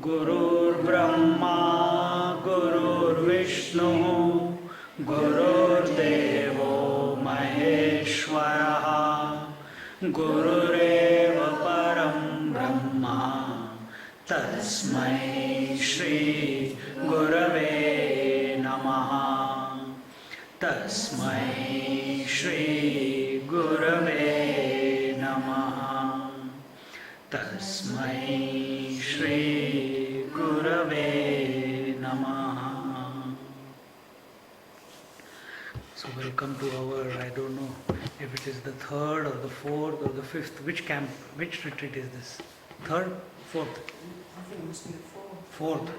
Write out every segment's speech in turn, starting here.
गुरुर्ब्रह्मा गुरुर्विष्णु गुरुर्देवो महेश्वरः गुरुरेव परं ब्रह्मा तस्मै श्री गुरवे नमः तस्मै श्री गुरवे नमः तस्मै श्री गुरवे नमः. So welcome to our, I don't know if it is the third or the fourth or the fifth, which camp, which retreat is this? Third? Fourth? I think it must be the fourth.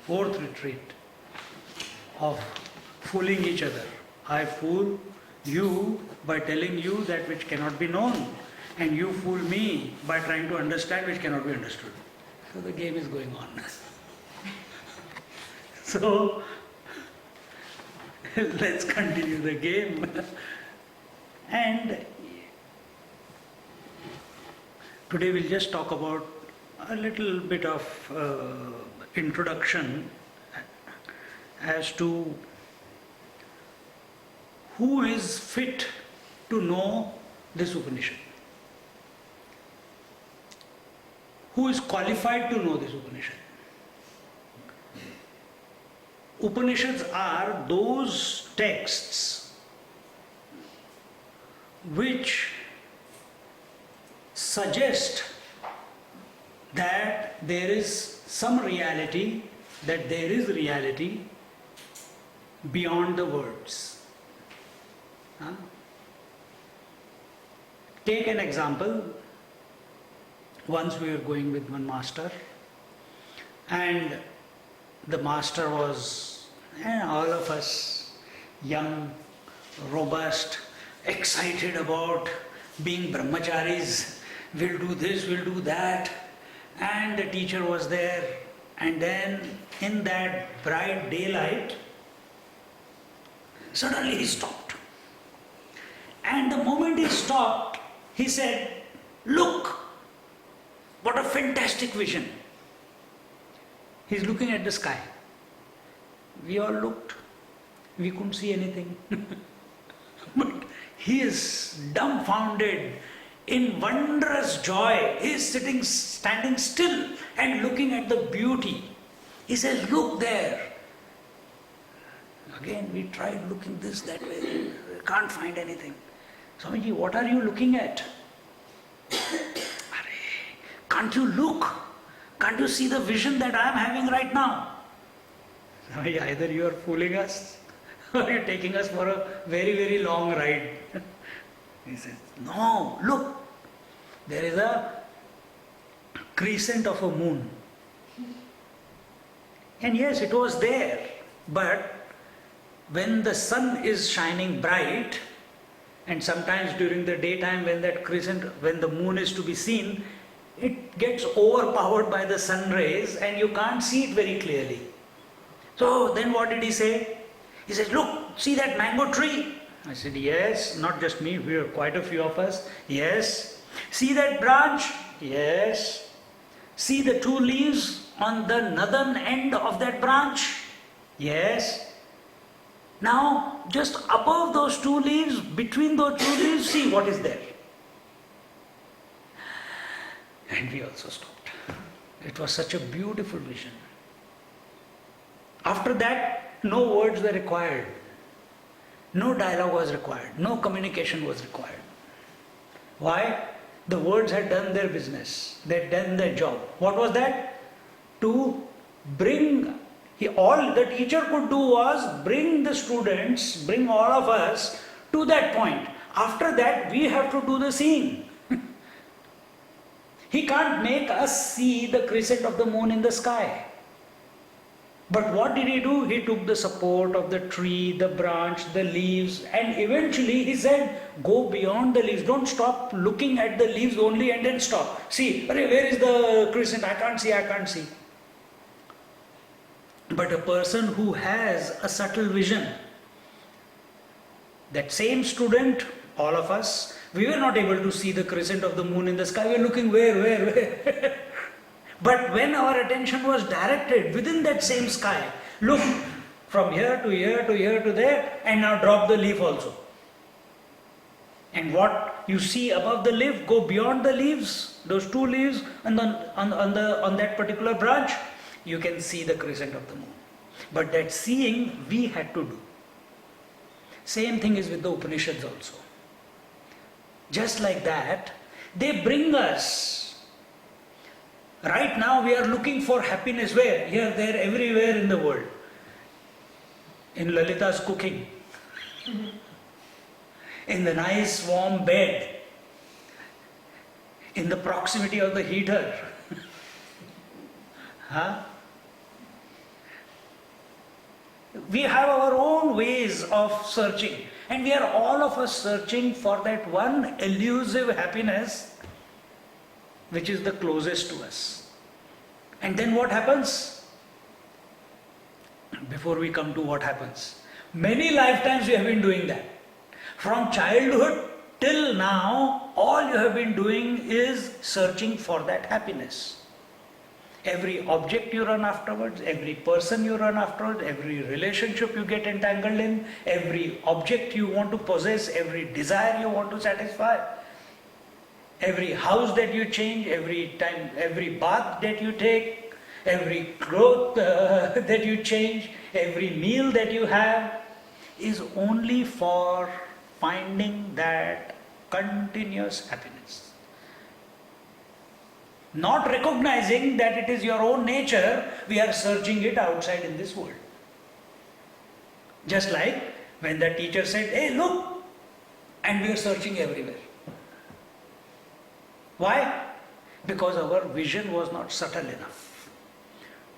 Fourth retreat of fooling each other. I fool you by telling you that which cannot be known, and you fool me by trying to understand which cannot be understood. So the game is going on. So let's continue the game. And today we'll just talk about a little bit of introduction as to who is fit to know this Upanishad. Who is qualified to know this Upanishad? Upanishads are those texts which suggest that there is some reality, that there is reality beyond the words. Take an example. Once we were going with one master, and the master was, all of us, young, robust, excited about being brahmacharis, we'll do this, we'll do that, and the teacher was there, and then in that bright daylight, suddenly he stopped. And the moment he stopped, he said, "Look, what a fantastic vision." He's looking at the sky. We all looked. We couldn't see anything. But he is dumbfounded in wondrous joy. He is standing still and looking at the beauty. He says, "Look there." Again, we tried looking this, that way. We can't find anything. "Swamiji, what are you looking at?" "Can't you look? Can't you see the vision that I am having right now?" Either you are fooling us or you are taking us for a very, very long ride. He says, "No, look, there is a crescent of a moon." And yes, it was there, but when the sun is shining bright, and sometimes during the daytime when that crescent, when the moon is to be seen, it gets overpowered by the sun rays and you can't see it very clearly. So then what did he say? He says, "Look, see that mango tree?" I said, "Yes." Not just me, we are quite a few of us. "Yes." "See that branch?" "Yes." "See the two leaves on the northern end of that branch?" "Yes." "Now, just above those two leaves, between those two leaves, see what is there." And we also stopped. It was such a beautiful vision. After that, no words were required. No dialogue was required. No communication was required. Why? The words had done their business. They had done their job. What was that? To bring, all the teacher could do was bring the students, bring all of us to that point. After that, we have to do the seeing. He can't make us see the crescent of the moon in the sky. But what did he do? He took the support of the tree, the branch, the leaves, and eventually he said, go beyond the leaves. Don't stop looking at the leaves only and then stop. See, where is the crescent? I can't see. But a person who has a subtle vision, that same student, all of us, we were not able to see the crescent of the moon in the sky. We were looking where? But when our attention was directed within that same sky, look from here to here to here to there, and now drop the leaf also. And what you see above the leaf, go beyond the leaves, those two leaves, and on that particular branch, you can see the crescent of the moon. But that seeing we had to do. Same thing is with the Upanishads also. Just like that, they bring us. Right now we are looking for happiness where? Here, there, everywhere in the world. In Lalita's cooking. In the nice warm bed. In the proximity of the heater. Huh? We have our own ways of searching. And we are all of us searching for that one elusive happiness which is the closest to us. And then what happens? Before we come to what happens, many lifetimes we have been doing that. From childhood till now, all you have been doing is searching for that happiness. Every object you run afterwards, every person you run afterwards, every relationship you get entangled in, every object you want to possess, every desire you want to satisfy, every house that you change, every bath that you take, every cloth that you change, every meal that you have is only for finding that continuous happiness. Not recognizing that it is your own nature, we are searching it outside in this world. Just like when the teacher said, hey, look, and we are searching everywhere. Why? Because our vision was not subtle enough.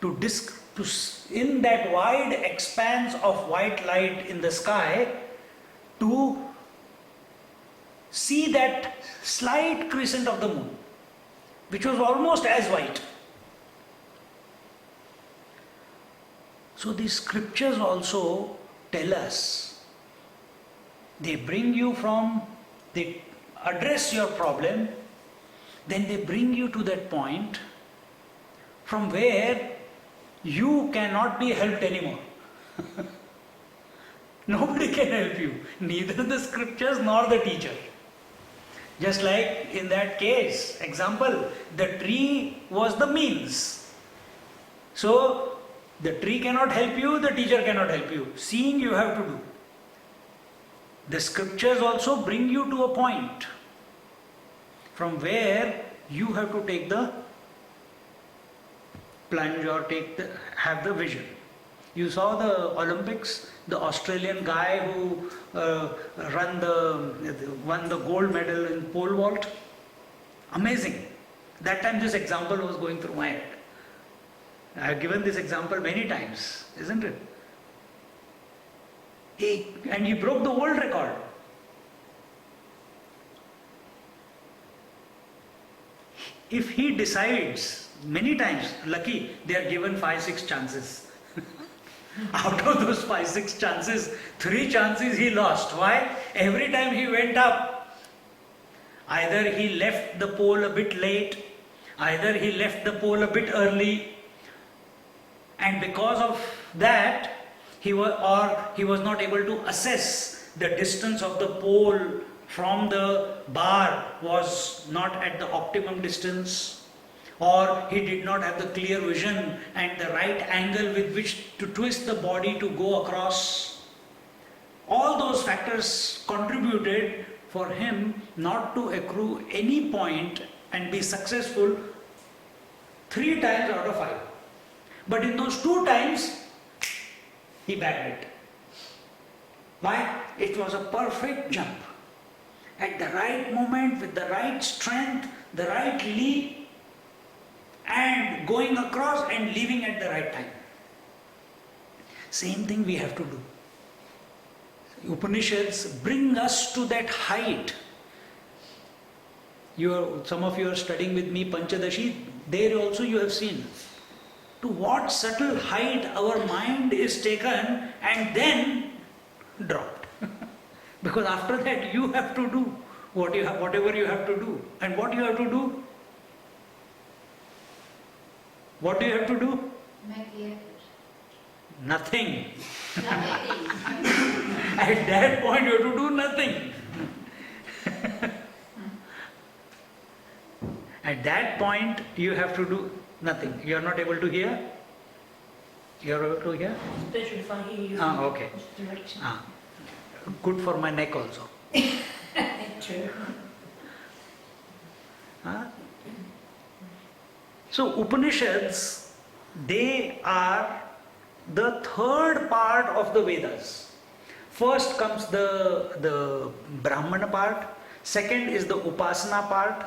In that wide expanse of white light in the sky, to see that slight crescent of the moon, which was almost as white. So these scriptures also tell us, they address your problem, then they bring you to that point from where you cannot be helped anymore. Nobody can help you, neither the scriptures nor the teacher. Just like in that case, example, the tree was the means. So, the tree cannot help you, the teacher cannot help you. Seeing you have to do. The scriptures also bring you to a point from where you have to take the plunge or have the vision. You saw the Olympics, the Australian guy who won the gold medal in pole vault. Amazing. That time this example was going through my head. I have given this example many times, isn't it? And he broke the world record. If he decides, many times, lucky, they are given 5-6 chances. Out of those 5-6 chances, 3 chances he lost. Why? Every time he went up, either he left the pole a bit late, either he left the pole a bit early, and because of that, he was not able to assess the distance of the pole from the bar was not at the optimum distance, or he did not have the clear vision and the right angle with which to twist the body to go across. All those factors contributed for him not to accrue any point and be successful 3 times out of 5. But in those 2 times, he bagged it. Why? It was a perfect jump. At the right moment, with the right strength, the right leap, and going across and leaving at the right time. Same thing we have to do. Upanishads bring us to that height. Some of you are studying with me Panchadashi, there also you have seen to what subtle height our mind is taken and then dropped. Because after that you have to do whatever you have to do. And what you have to do? What do you have to do? Make the effort. Nothing. Nothing. At that point you have to do nothing. At that point you have to do nothing. You are not able to hear? You are able to hear? It's better if I hear you. Okay. Which direction? Good for my neck also. True. So Upanishads, they are the third part of the Vedas. First comes the Brahmana part, second is the Upasana part,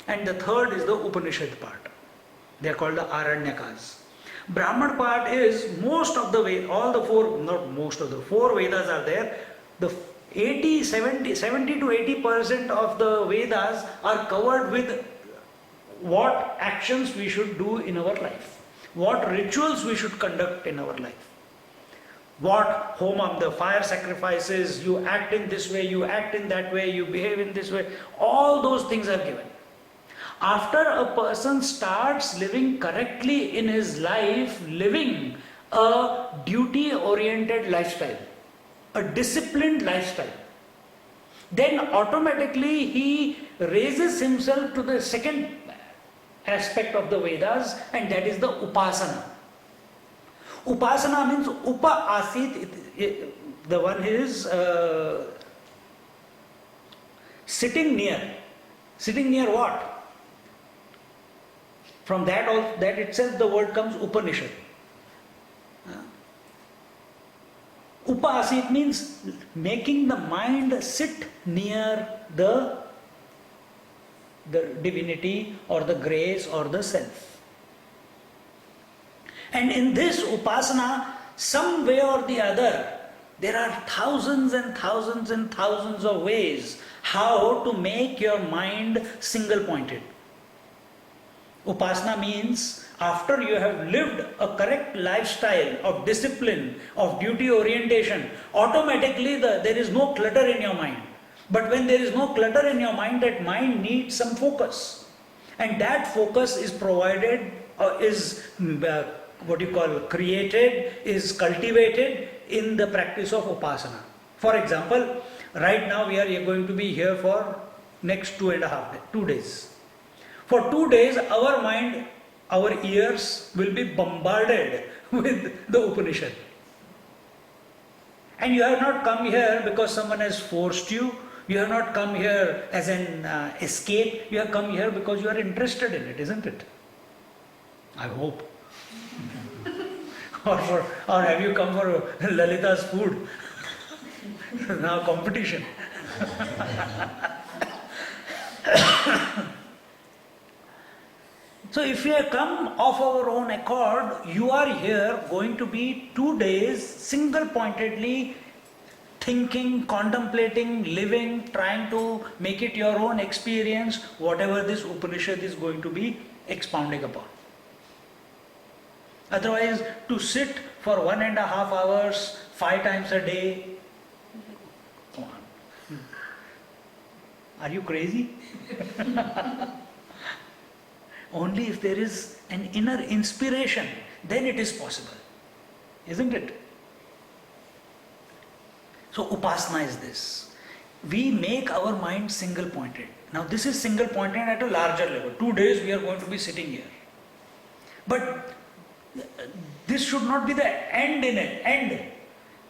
and the third is the Upanishad part. They are called the Aranyakas. Brahman part is most of the Vedas, all the four, not most of the four Vedas are there. The 70 to 80% of the Vedas are covered with what actions we should do in our life, what rituals we should conduct in our life, what homam, the fire sacrifices, you act in this way, you act in that way, you behave in this way, all those things are given. After a person starts living correctly in his life, living a duty-oriented lifestyle, a disciplined lifestyle, then automatically he raises himself to the second aspect of the Vedas, and that is the Upasana. Upasana means Upa Asit, the one is sitting near. Sitting near what? From that itself the word comes Upanishad. Upasit means making the mind sit near the divinity or the grace or the self. And in this Upasana, some way or the other, there are thousands and thousands and thousands of ways how to make your mind single pointed. Upasana means after you have lived a correct lifestyle of discipline, of duty orientation, automatically there is no clutter in your mind. But when there is no clutter in your mind, that mind needs some focus. And that focus is provided, created, is cultivated in the practice of Upasana. For example, right now we are going to be here for next 2 days. For 2 days, our mind, our ears will be bombarded with the Upanishad. And you have not come here because someone has forced you. You have not come here as an escape. You have come here because you are interested in it, isn't it? I hope. or have you come for Lalita's food? Now competition. So if you have come of our own accord, you are here going to be 2 days single-pointedly thinking, contemplating, living, trying to make it your own experience, whatever this Upanishad is going to be expounding upon. Otherwise, to sit for 1.5 hours, 5 times a day, come on. Are you crazy? Only if there is an inner inspiration, then it is possible. Isn't it? So Upasana is this. We make our mind single pointed. Now this is single pointed at a larger level. 2 days we are going to be sitting here. But this should not be the end in it. End.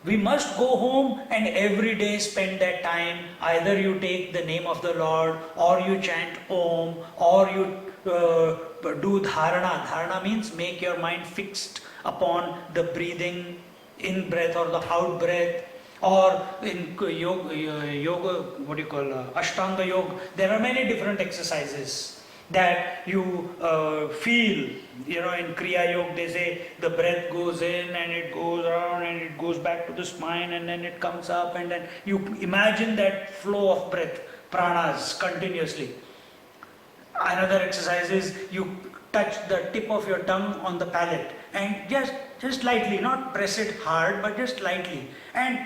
We must go home and every day spend that time. Either you take the name of the Lord, or you chant Om, or you do dharana. Dharana means make your mind fixed upon the breathing, in breath or the out breath, or in yoga, Ashtanga yoga. There are many different exercises. that you feel, in Kriya Yoga they say the breath goes in and it goes around and it goes back to the spine and then it comes up, and then you imagine that flow of breath, pranas continuously. Another exercise is you touch the tip of your tongue on the palate and just lightly, not press it hard but just lightly, and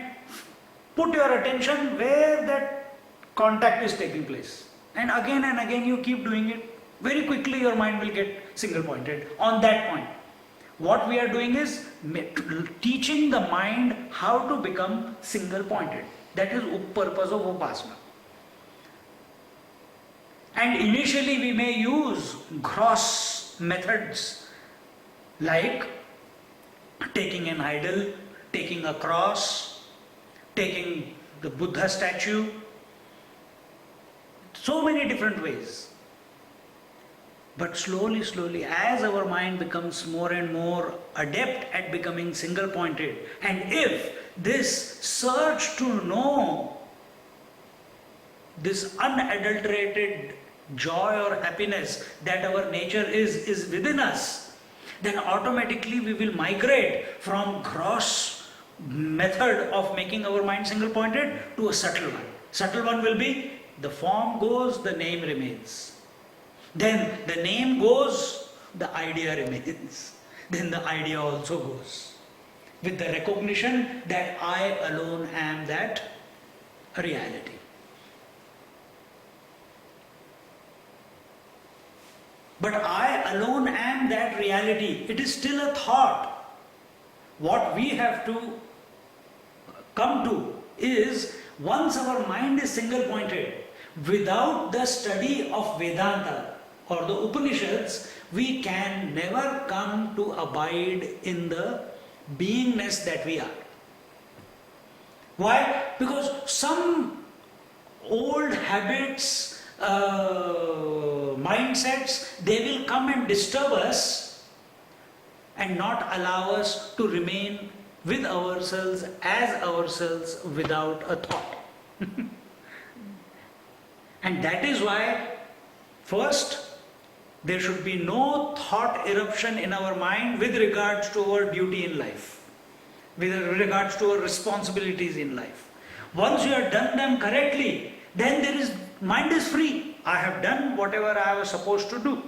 put your attention where that contact is taking place. And again you keep doing it. Very quickly your mind will get single pointed on that point. What we are doing is teaching the mind how to become single pointed. That is purpose of Upasana. And initially we may use gross methods like taking an idol, taking a cross, taking the Buddha statue, so many different ways. But slowly, as our mind becomes more and more adept at becoming single pointed, and if this search to know this unadulterated joy or happiness that our nature is within us, then automatically we will migrate from gross method of making our mind single pointed to a subtle one. Subtle one will be the form goes, the name remains. Then the name goes, the idea remains. Then the idea also goes. With the recognition that I alone am that reality. But I alone am that reality. It is still a thought. What we have to come to is, once our mind is single pointed, without the study of Vedanta or the Upanishads, we can never come to abide in the beingness that we are. Why? Because some old habits, mindsets, they will come and disturb us and not allow us to remain with ourselves as ourselves without a thought. And that is why first there should be no thought eruption in our mind with regards to our duty in life, with regards to our responsibilities in life. Once you have done them correctly, then mind is free. I have done whatever I was supposed to do.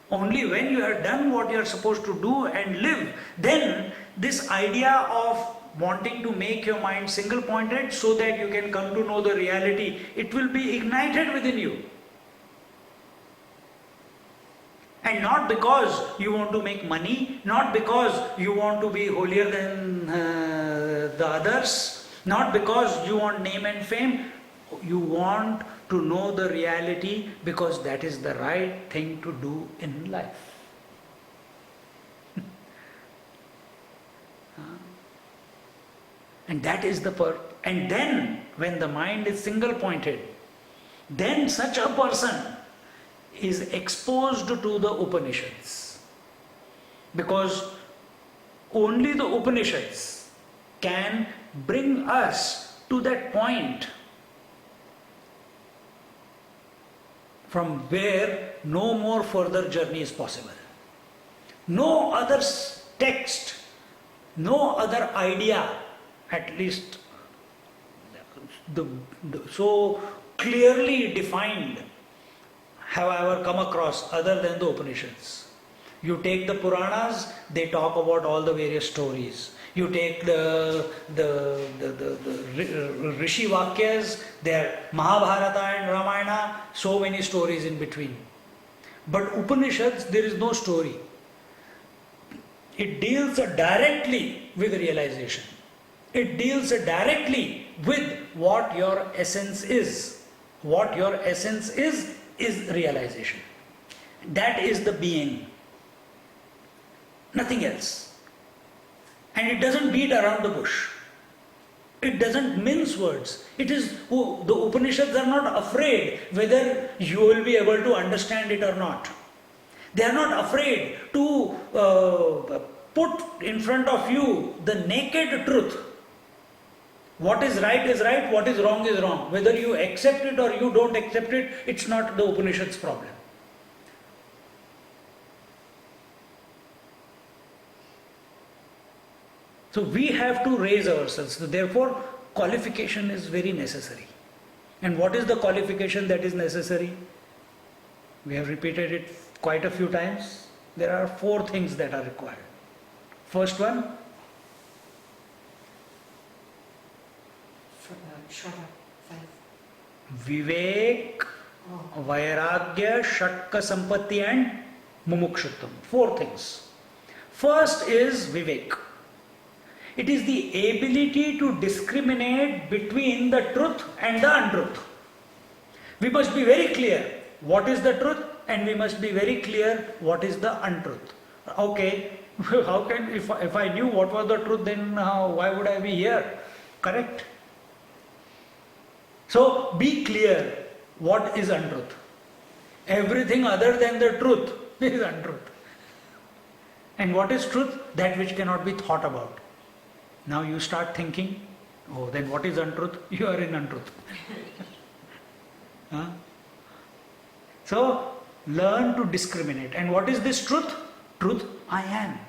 Only when you have done what you are supposed to do and live, then this idea of wanting to make your mind single pointed so that you can come to know the reality, it will be ignited within you. And not because you want to make money, not because you want to be holier than the others, not because you want name and fame. You want to know the reality because that is the right thing to do in life. And that is the and then when the mind is single pointed, then such a person is exposed to the Upanishads. Because only the Upanishads can bring us to that point from where no more further journey is possible. No other text, no other idea, at least so clearly defined, have I ever come across other than the Upanishads. You take the Puranas, they talk about all the various stories. You take the Rishi Vakyas, their Mahabharata and Ramayana, so many stories in between. But Upanishads, there is no story. It deals directly with realization. It deals directly with what your essence is. What your essence is realization. That is the being. Nothing else. And it doesn't beat around the bush. It doesn't mince words. It is, the Upanishads are not afraid whether you will be able to understand it or not. They are not afraid to put in front of you the naked truth. What is right, what is wrong is wrong. Whether you accept it or you don't accept it, it's not the Upanishad's problem. So we have to raise ourselves. So therefore, qualification is very necessary. And what is the qualification that is necessary? We have repeated it quite a few times. There are 4 things that are required. First one, Shraddha, faith. Vivek, Oh. Vairagya, Shatka Sampatti and Mumukshutvam. 4 things. First is Vivek. It is the ability to discriminate between the truth and the untruth. We must be very clear what is the truth and we must be very clear what is the untruth. Okay, how can, if I knew what was the truth, then why would I be here? Correct? So be clear what is untruth. Everything other than the truth is untruth. And what is truth? That which cannot be thought about. Now you start thinking, oh, then what is untruth? You are in untruth. Huh? So learn to discriminate. And what is this truth? Truth, I am.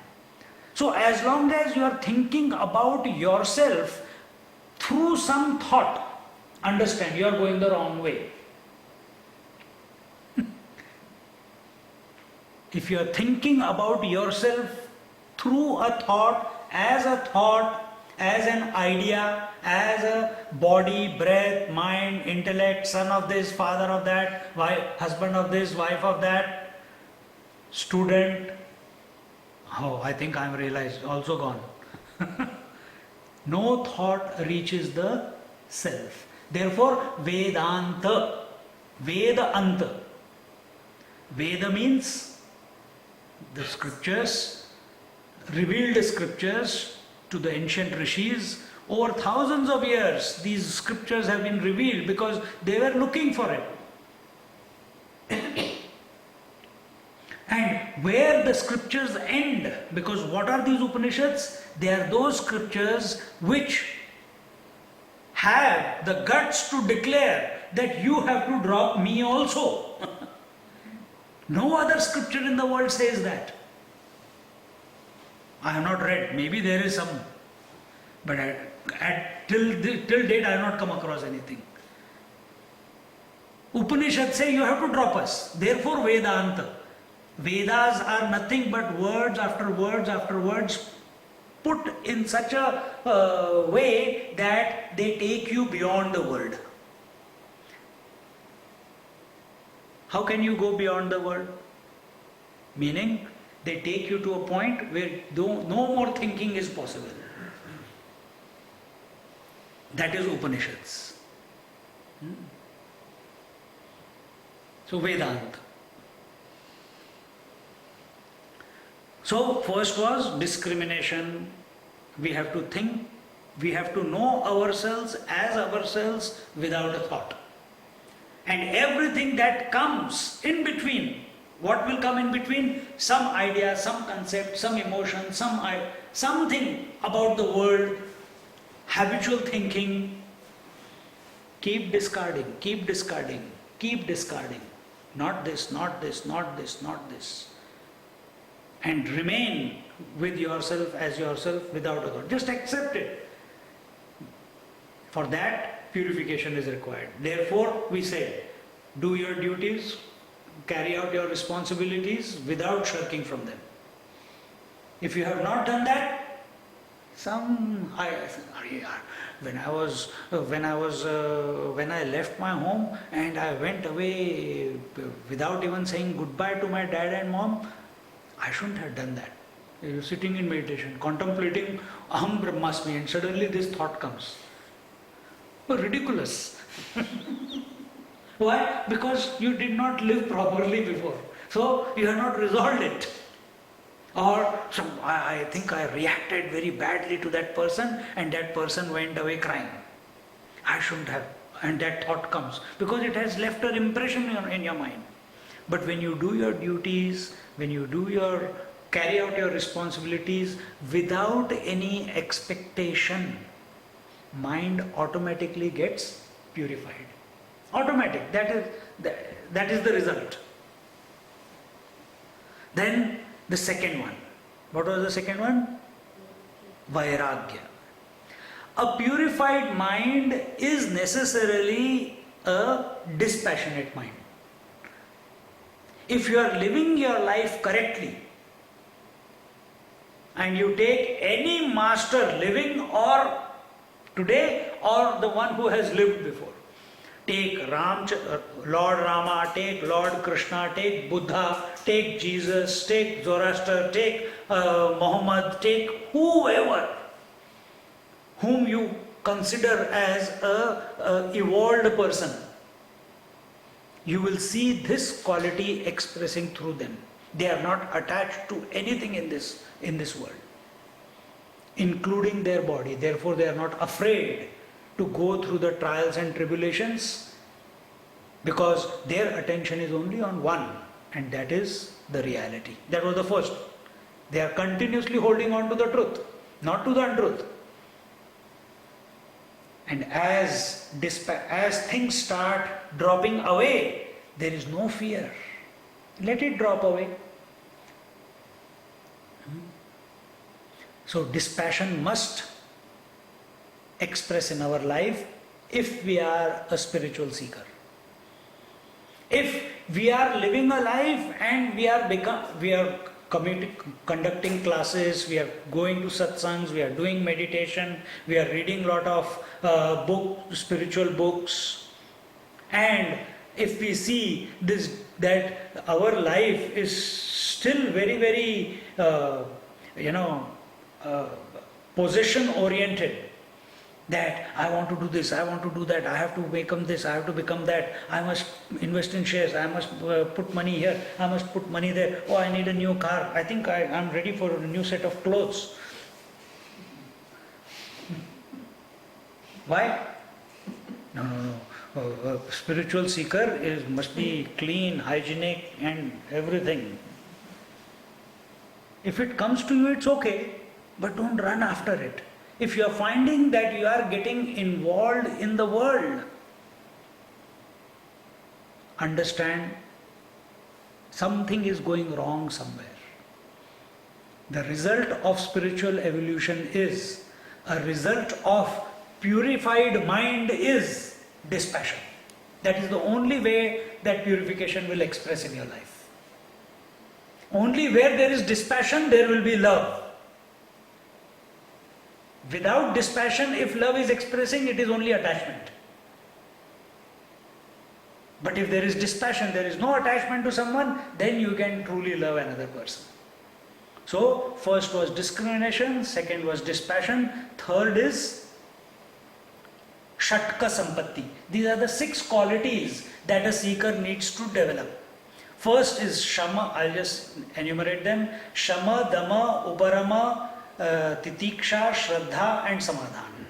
So as long as you are thinking about yourself through some thought, understand you are going the wrong way. If you are thinking about yourself through a thought, as an idea, as a body, breath, mind, intellect, son of this, father of that, wife, husband of this, wife of that, student, oh, I think I am realized, also gone. No thought reaches the self. Therefore, Vedanta, Vedanta. Veda means the scriptures, revealed scriptures to the ancient rishis. Over thousands of years, these scriptures have been revealed because they were looking for it. And where the scriptures end, because what are these Upanishads? They are those scriptures which have the guts to declare that you have to drop me also. No other scripture in the world says that. I have not read, maybe there is some, but till date I have not come across anything. Upanishads say you have to drop us, therefore Vedanta. Vedas are nothing but words after words after words put in such a way that they take you beyond the world. How can you go beyond the world? Meaning, they take you to a point where no more thinking is possible. That is Upanishads. So Vedanta. So first was discrimination. We have to think, we have to know ourselves as ourselves without a thought. And everything that comes in between, what will come in between? Some idea, some concept, some emotion, something about the world, habitual thinking. Keep discarding, keep discarding, keep discarding. Not this, not this, not this, not this. And remain with yourself as yourself without a thought. Just accept it. For that, purification is required. Therefore, we say, do your duties, carry out your responsibilities without shirking from them. If you have not done that, when I left my home and I went away without even saying goodbye to my dad and mom, I shouldn't have done that. You're sitting in meditation, contemplating Aham Brahmasmi, and suddenly this thought comes. Oh, ridiculous. Why? Because you did not live properly before. So you have not resolved it. Or I think I reacted very badly to that person and that person went away crying. I shouldn't have. And that thought comes because it has left an impression in your mind. But when you do your duties, when you carry out your responsibilities without any expectation, mind automatically gets purified. Automatic. That is the result. Then the second one. What was the second one? Vairagya. A purified mind is necessarily a dispassionate mind. If you are living your life correctly and you take any master living or today or the one who has lived before, take Lord Rama, take Lord Krishna, take Buddha, take Jesus, take Zoroaster, take Muhammad, take whoever whom you consider as a evolved person, you will see this quality expressing through them. They are not attached to anything in this world, including their body. Therefore, they are not afraid to go through the trials and tribulations, because their attention is only on one, and that is the reality. That was the first. They are continuously holding on to the truth, not to the untruth. And as things start dropping away, there is no fear. Let it drop away. So dispassion must express in our life if we are a spiritual seeker. If we are living a life and we are conducting classes, we are going to satsangs, we are doing meditation, we are reading a lot of spiritual books, and if we see that our life is still very, very possession oriented, that I want to do this, I want to do that, I have to become this, I have to become that, I must invest in shares, I must put money here, I must put money there, oh, I need a new car, I think I'm ready for a new set of clothes. Why? No. A spiritual seeker must be clean, hygienic and everything. If it comes to you, it's okay, but don't run after it. If you are finding that you are getting involved in the world, understand something is going wrong somewhere. The result of spiritual evolution is a result of purified mind is dispassion. That is the only way that purification will express in your life. Only where there is dispassion, there will be love. Without dispassion, if love is expressing, it is only attachment. But if there is dispassion, there is no attachment to someone, then you can truly love another person. So, first was discrimination, second was dispassion, third is Shatka Sampatti. These are the 6 qualities that a seeker needs to develop. First is Shama, I'll just enumerate them. Shama, Dama, Uparama, Titiksha, Shraddha and Samadhan.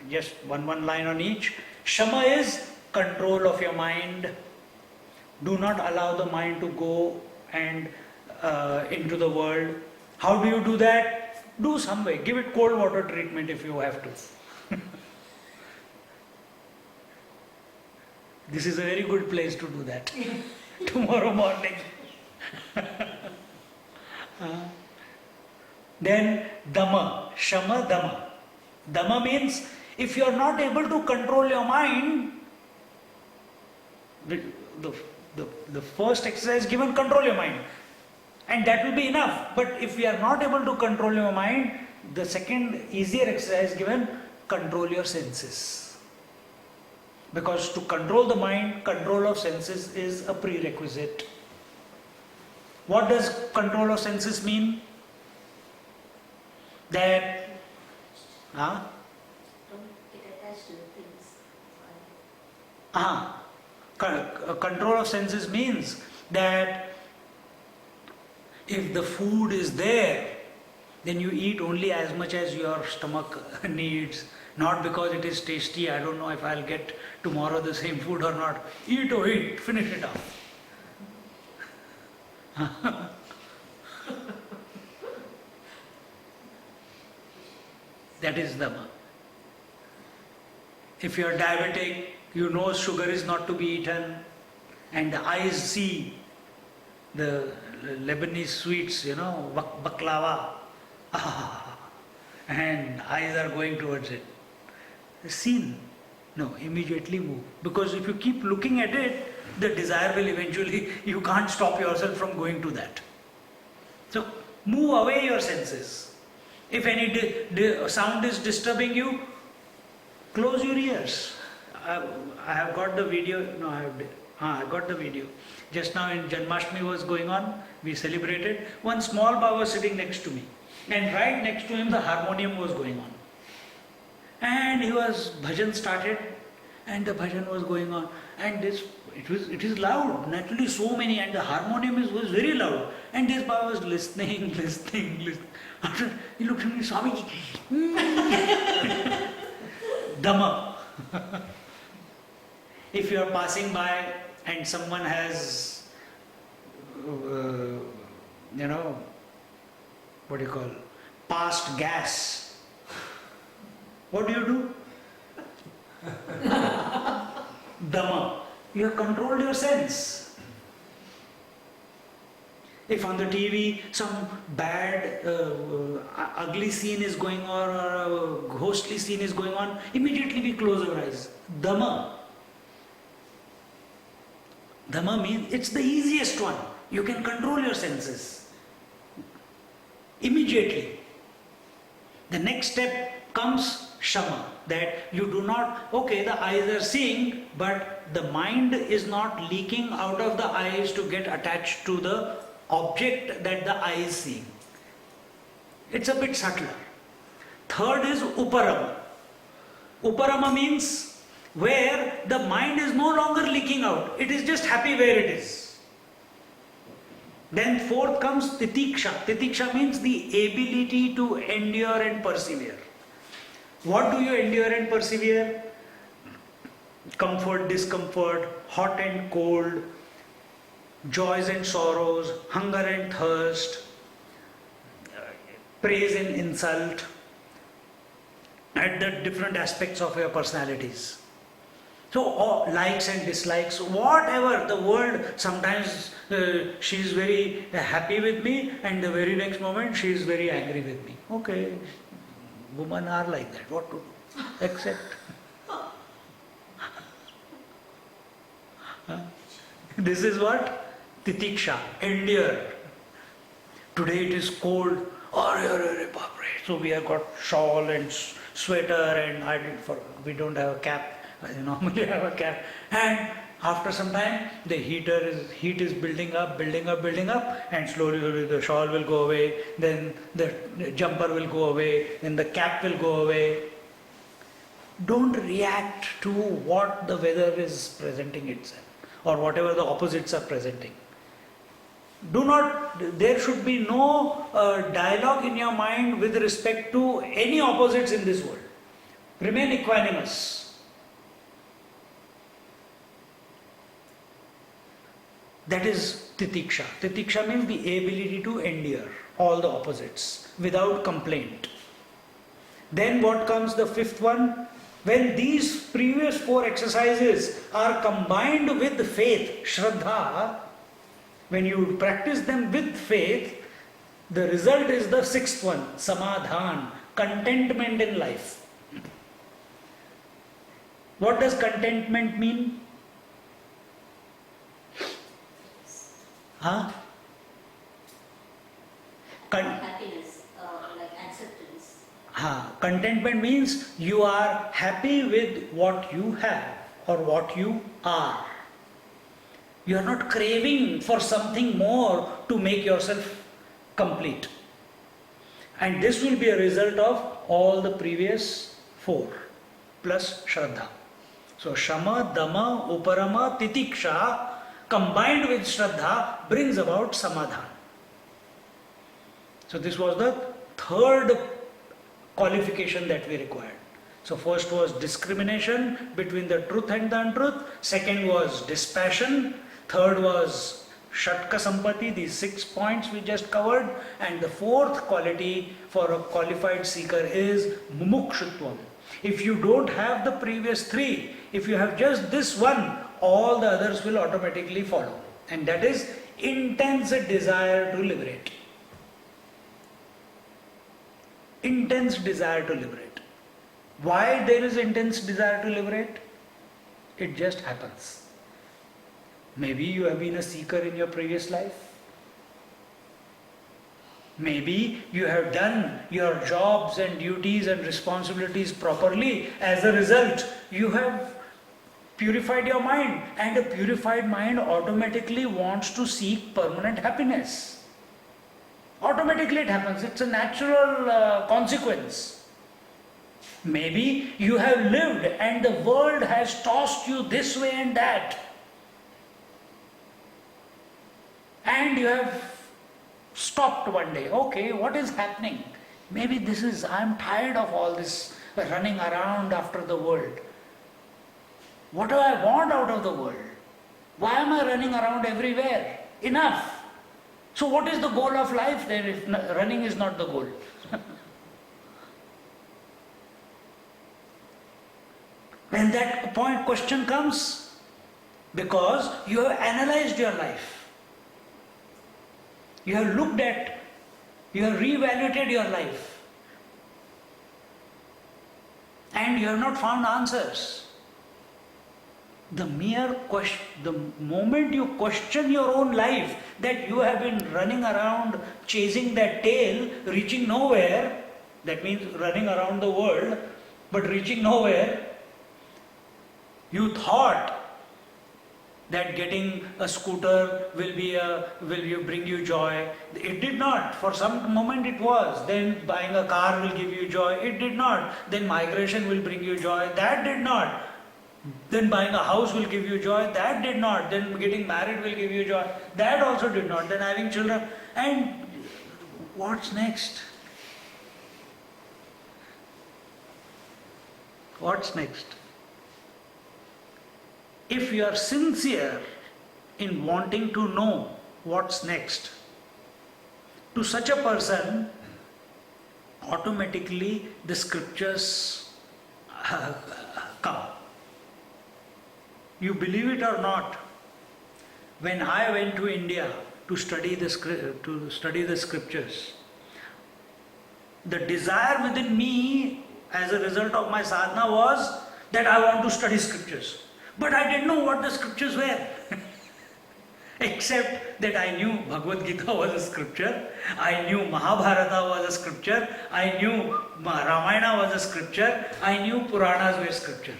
Just one line on each. Shama is control of your mind. Do not allow the mind to go and into the world. How do you do that? Do some way. Give it cold water treatment if you have to. This is a very good place to do that. Tomorrow morning. Then Dhamma, Shama Dhamma. Dhamma means if you are not able to control your mind, the first exercise given, control your mind. And that will be enough. But if we are not able to control your mind, the second easier exercise given, control your senses. Because to control the mind, control of senses is a prerequisite. What does control of senses mean? That Don't get attached to the things. control of senses means that if the food is there, then you eat only as much as your stomach needs. Not because it is tasty, I don't know if I'll get tomorrow the same food or not. Eat or eat, finish it off. That is Dhamma. If you are diabetic, you know sugar is not to be eaten, and the eyes see the Lebanese sweets, baklava. and eyes are going towards it. Seen. No, immediately move. Because if you keep looking at it, the desire will eventually, you can't stop yourself from going to that. So move away your senses. If any sound is disturbing you, close your ears. I have got the video. No, I got the video. Just now in Janmashtami was going on, we celebrated. One small Baba was sitting next to me, and right next to him the harmonium was going on. And bhajan started, and the bhajan was going on, and it is loud, naturally so many, and the harmonium was very loud, and this Baba was listening. After he looked at me, Swami, Dhamma. If you are passing by and someone has, passed gas, what do? Dhamma. You have controlled your sense. If on the TV some bad, ugly scene is going on or a ghostly scene is going on, immediately we close our eyes. Dhamma. Dhamma means it's the easiest one. You can control your senses. Immediately. The next step comes Shama. That you do not, the eyes are seeing, but the mind is not leaking out of the eyes to get attached to the object that the eye is seeing. It's a bit subtler. Third is Uparama. Uparama means where the mind is no longer leaking out. It is just happy where it is. Then fourth comes Titiksha. Titiksha means the ability to endure and persevere. What do you endure and persevere? Comfort, discomfort, hot and cold, joys and sorrows, hunger and thirst, praise and insult, at the different aspects of your personalities. So likes and dislikes, whatever the world, sometimes she is very happy with me and the very next moment she is very angry with me. Okay, women are like that, what to do? Accept. This is what? Titiksha, endure. Today it is cold. So we have got shawl and sweater and we don't have a cap. I normally have a cap. And after some time the heat is building up and slowly the shawl will go away, then the jumper will go away, then the cap will go away. Don't react to what the weather is presenting itself or whatever the opposites are presenting. There should be no dialogue in your mind with respect to any opposites in this world. Remain equanimous. That is Titiksha. Titiksha means the ability to endure all the opposites without complaint. Then what comes the fifth one? When these previous four exercises are combined with faith, Shraddha, when you practice them with faith, the result is the sixth one, Samadhan, contentment in life. What does contentment mean? Happiness, like acceptance. Contentment means you are happy with what you have or what you are. You are not craving for something more to make yourself complete. And this will be a result of all the previous four plus Shraddha. So Shama, Dhamma, Uparama, Titiksha combined with Shraddha brings about Samadhan. So this was the third qualification that we required. So first was discrimination between the truth and the untruth. Second was dispassion. Third was Shatka Sampati, these 6 points we just covered. And the fourth quality for a qualified seeker is Mumukshutvam. If you don't have the previous three, if you have just this one, all the others will automatically follow. And that is intense desire to liberate. intense desire to liberate. Why there is intense desire to liberate? It just happens. Maybe you have been a seeker in your previous life. Maybe you have done your jobs and duties and responsibilities properly. As a result, you have purified your mind, and a purified mind automatically wants to seek permanent happiness. Automatically it happens. It's a natural consequence. Maybe you have lived and the world has tossed you this way and that. And you have stopped one day. Okay, what is happening? Maybe I'm tired of all this running around after the world. What do I want out of the world? Why am I running around everywhere? Enough. So what is the goal of life then if running is not the goal? When that question comes, because you have analyzed your life. You have looked at, you have re-evaluated your life, and you have not found answers. The moment you question your own life, that you have been running around chasing that tail, reaching nowhere, that means running around the world, but reaching nowhere, you thought that getting a scooter will bring you joy. It did not. For some moment it was. Then buying a car will give you joy. It did not. Then migration will bring you joy. That did not. Then buying a house will give you joy. That did not. Then getting married will give you joy. That also did not. Then having children. And what's next? What's next? If you are sincere in wanting to know what's next, to such a person, automatically the scriptures come. You believe it or not, when I went to India to study the scriptures, the desire within me as a result of my sadhana was that I want to study scriptures. But I didn't know what the scriptures were. Except that I knew Bhagavad Gita was a scripture, I knew Mahabharata was a scripture, I knew Ramayana was a scripture, I knew Puranas were scripture.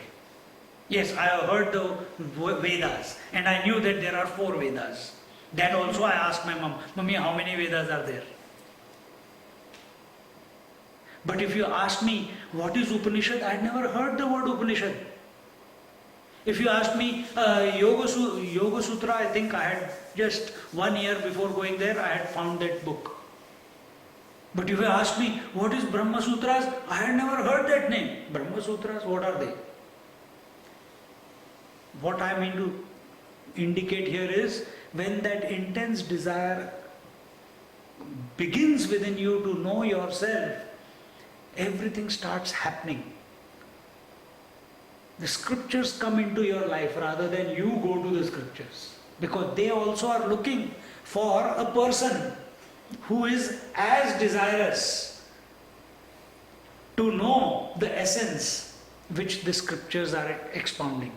Yes, I have heard the Vedas, and I knew that there are 4 Vedas. That also I asked my mom, Mummy, how many Vedas are there? But if you ask me, what is Upanishad? I had never heard the word Upanishad. If you ask me, Yoga Sutra, I think I had just 1 year before going there, I had found that book. But if you ask me, what is Brahma Sutras? I had never heard that name. Brahma Sutras, what are they? What I mean to indicate here is, when that intense desire begins within you to know yourself, everything starts happening. The scriptures come into your life rather than you go to the scriptures, because they also are looking for a person who is as desirous to know the essence which the scriptures are expounding.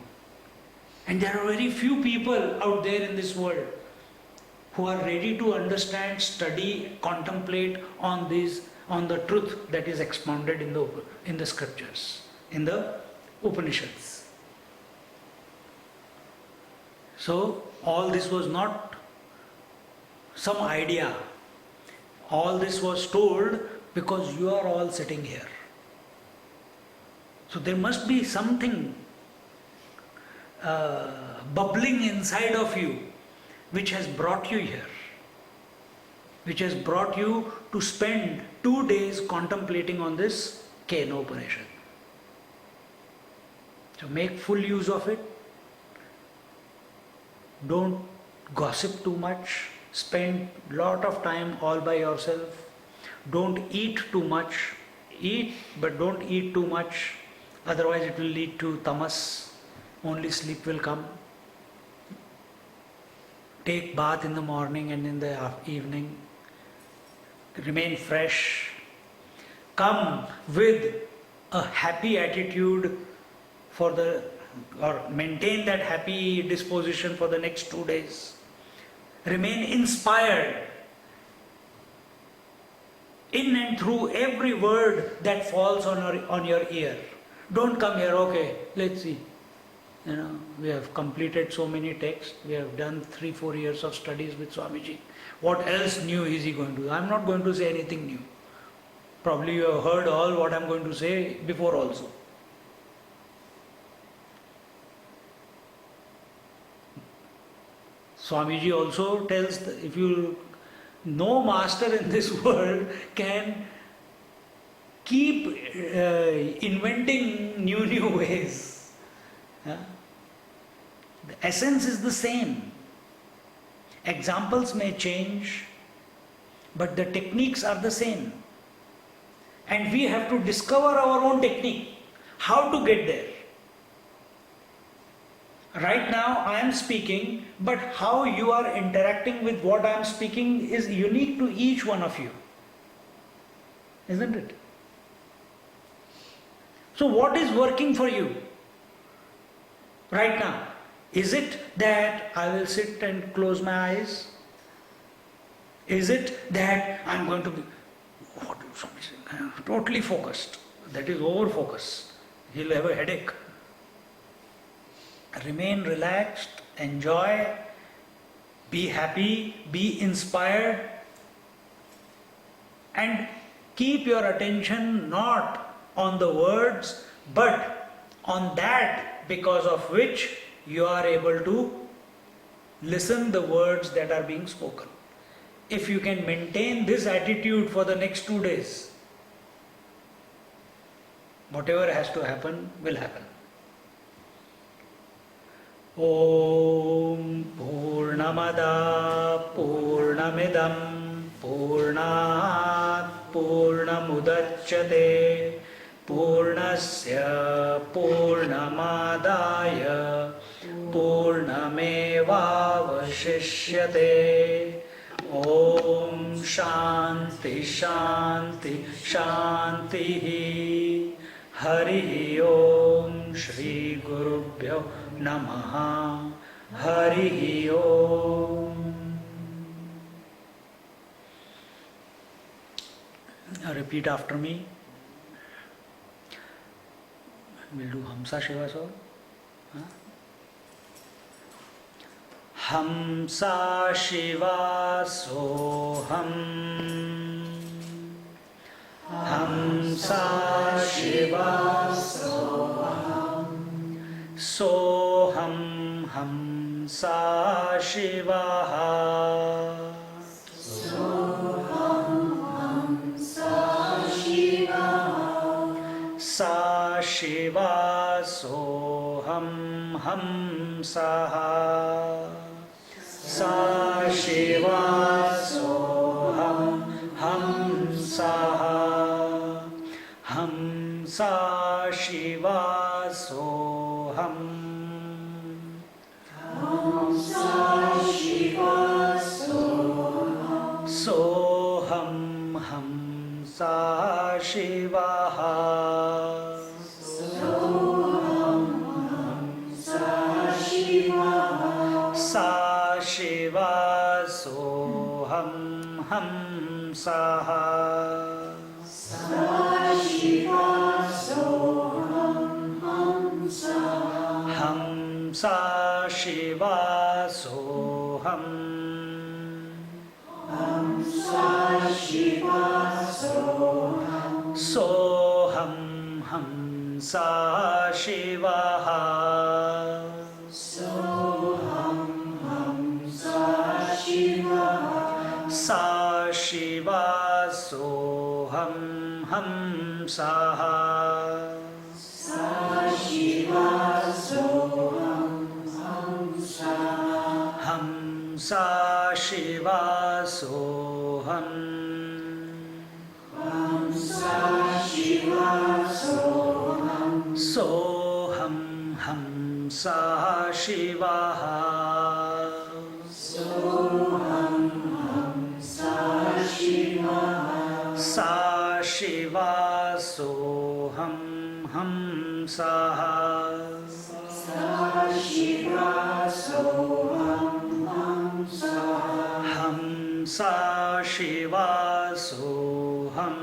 And there are very few people out there in this world who are ready to understand, study, contemplate on the truth that is expounded in the scriptures, in the Upanishads. So all this was not some idea. All this was told because you are all sitting here. So there must be something bubbling inside of you which has brought you here, which has brought you to spend 2 days contemplating on this Kenopanishad. So make full use of it. Don't gossip too much. Spend lot of time all by yourself. Don't eat too much. Eat, but don't eat too much. Otherwise it will lead to tamas. Only sleep will come. Take bath in the morning and in the evening. Remain fresh. come with a happy attitude or maintain that happy disposition for the next 2 days. Remain inspired in and through every word that falls on your ear. Don't come here, okay, let's see. We have completed so many texts. We have done 3-4 years of studies with Swamiji. What else new is he going to do? I'm not going to say anything new. Probably you have heard all what I'm going to say before also. Swamiji also tells that if no master in this world can keep inventing new ways. The essence is the same. Examples may change, but the techniques are the same. And we have to discover our own technique. How to get there? Right now I am speaking, but how you are interacting with what I am speaking is unique to each one of you. Isn't it? So what is working for you right now? Is it that I will sit and close my eyes? Is it that I am going to be totally focused? That is over focus. He'll have a headache. Remain relaxed, enjoy, be happy, be inspired, and keep your attention not on the words but on that because of which you are able to listen the words that are being spoken. If you can maintain this attitude for the next 2 days, whatever has to happen will happen. Om Purnamada Purnamidam Purnat Purnamudachyate Purnasya Purnamadaya Purnamevavashishyate. Om Shanti Shanti Shanti. Hari Om Shri Gurubhyo Namaha. Hari Om. Repeat after me. We'll do Hamsa Shiva Saur. Hamsa Shiva Soham. Hamsa Shiva Soham. Soham Hamsa Shiva. Sa Shiva Soham Hamsaha. Sa Shiva Soham Hamsaha. Hamsa Shiva Soham. Hamsa Shiva Soham. Soham Hamsa Shiva. Sa Shiva Soham Hamsaha. Sa Shiva Soham Hamsaha. Hamsa Shiva Soham. Hamsa Shiva Soham. Soham Hamsa Shiva. Sa Shiva Soham Hamsaha. Sa Shiva Soham Hamsaha. Hamsa Shiva Soham. Hamsa Shiva Soham. Soham Hamsa Shiva. Soham Hamsa Shiva. Sa Shiva Soham Hamsaha. Shiva Soham Hamsa. Hamsa Shiva Soham.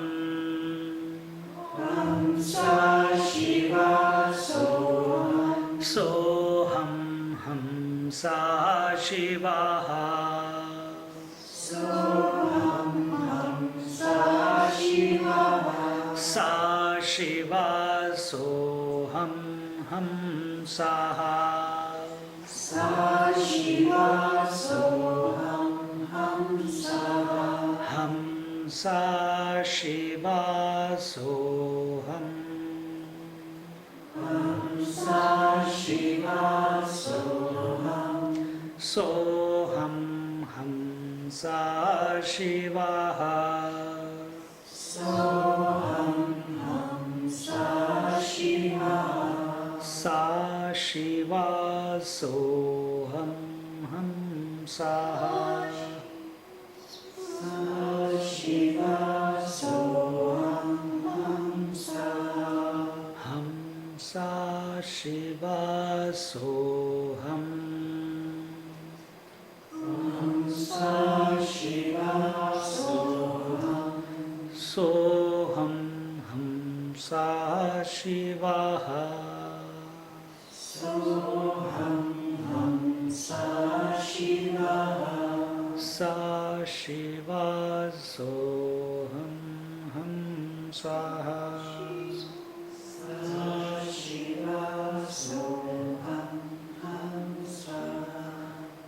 Hamsa Shiva Soham. Soham Hamsa Shiva. Soham Hamsa Shiva. Sa Shiva Soham Hamsaha. Sa Shiva Soham Hamsa. Hamsa Shiva Soham. Hamsa Shiva Soham. Soham Hamsa Shiva. Soham Hamsa Shiva. Sa Shiva Soham Hamsaha. Sa Shiva Soham Hamsa. Hamsa Shiva Soham. Hamsa Shiva Soham. Soham Hamsa Shiva. Soham Hamsa Shiva. Sa Shiva Soham Hamsaha. Sa Shiva Soham Hamsa.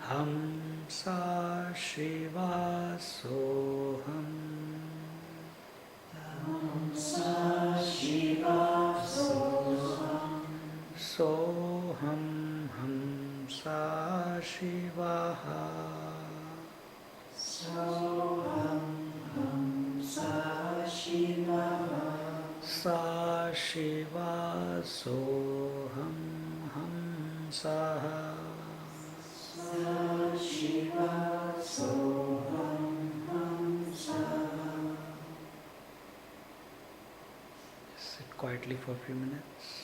Hamsa Shiva Soham. Hamsa Shiva Soham. Soham Hamsa Shiva. Soham Hamsa Shiva. Sa Shiva Soham Hamsaha. Sa Shiva Soham Hamsa. Sit quietly for a few minutes.